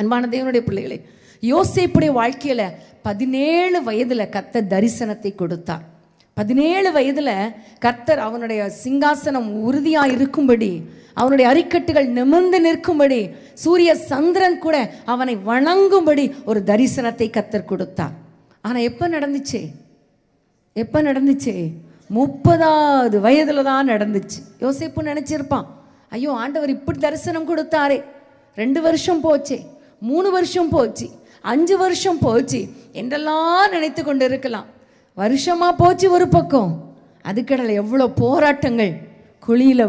அன்பான தேவனுடைய பிள்ளைகளே, யோசேப்புடைய வாழ்க்கையில 17 வயதுல கர்த்தர் தரிசனத்தை கொடுத்தார். 17 வயதுல கர்த்தர் அவனுடைய சிங்காசனம் உறுதியாக இருக்கும்படி, அவனுடைய அரிக்கட்டுகள் நிமிர்ந்து நிற்கும்படி, சூரிய சந்திரன் கூட அவனை வணங்கும்படி ஒரு தரிசனத்தை கர்த்தர் கொடுத்தார். ஆனா எப்ப நடந்துச்சு? 30வது வயதுல தான் நடந்துச்சு. யோசேப்பு நினைச்சிருப்பான், ஐயோ ஆண்டவர் இப்படி தரிசனம் கொடுத்தாரே, 2 வருஷம் போச்சே, 3 வருஷம் போச்சு, 5 வருஷம் போச்சு என்றெல்லாம் நினைத்து கொண்டு இருக்கலாம். வருஷமா போச்சு ஒரு பக்கம், அதுக்கடல எவ்வளோ போராட்டங்கள், குழியில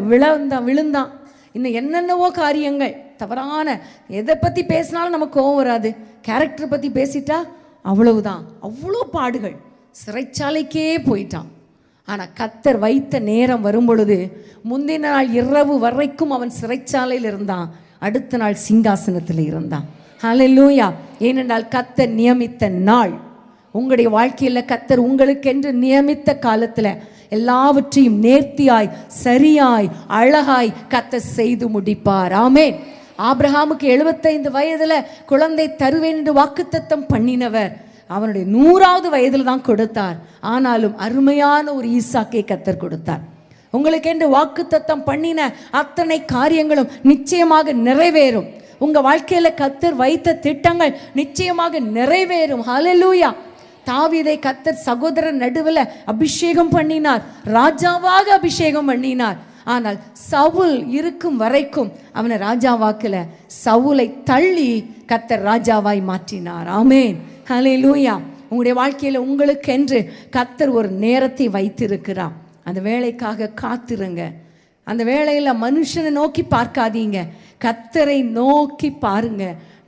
விழுந்தான், இன்னும் என்னென்னவோ காரியங்கள், தவறான எதை பற்றி பேசினாலும் நமக்கு கோவம் வராது, கேரக்டர் பற்றி பேசிட்டா அவ்வளவுதான், அவ்வளோ பாடுகள், சிறைச்சாலைக்கே போயிட்டான். ஆனால் கர்த்தர் வைத்த நேரம் வரும் பொழுது முந்தின நாள் இரவு வரைக்கும் அவன் சிறைச்சாலையில் இருந்தான், அடுத்த நாள் சிங்காசனத்தில் இருந்தான். ஹல்லேலூயா! ஏனென்றால் கர்த்தர் நியமித்த நாள். உங்களுடைய வாழ்க்கையில் கர்த்தர் உங்களுக்கென்று நியமித்த காலத்தில் எல்லாவற்றையும் நேர்த்தியாய், சரியாய், அழகாய் கர்த்தர் செய்து முடிப்பார். ஆமென். ஆபிரகாமுக்கு 75 வயதுல குழந்தை தருவேன் என்று வாக்குத்தத்தம் பண்ணினவர் அவனுடைய 100வது வயதில் தான் கொடுத்தார். ஆனாலும் அருமையான ஒரு ஈசாக்கை கர்த்தர் கொடுத்தார். உங்களுக்கு என்று வாக்குத்தத்தம் பண்ணின அத்தனை காரியங்களும் நிச்சயமாக நிறைவேறும். உங்க வாழ்க்கையில கர்த்தர் வைத்த திட்டங்கள் நிச்சயமாக நிறைவேறும். ஹல்லேலூயா! தாவீதை கர்த்தர் சகோதரர் நடுவில் அபிஷேகம் பண்ணினார், ராஜாவாக அபிஷேகம் பண்ணினார். ஆனால் சவுல் இருக்கும் வரைக்கும் அவனை ராஜாவாக்கல, சவுலை தள்ளி கர்த்தர் ராஜாவாய் மாற்றினார். ஆமென். ஹல்லேலூயா! உங்களுடைய வாழ்க்கையில் உங்களுக்கென்று கர்த்தர் ஒரு நேரத்தை வைத்திருக்கிறார். அந்த வேலைக்காக காத்திருங்க. அந்த வேளையில் மனுஷனை நோக்கி பார்க்காதீங்க, கர்த்தரை நோக்கி பாருங்க.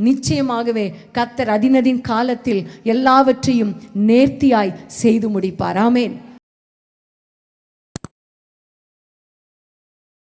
நிச்சயமாகவே கர்த்தர் அதினதின் காலத்தில் எல்லாவற்றையும் நேர்த்தியாய் செய்து முடிப்பார். ஆமென்.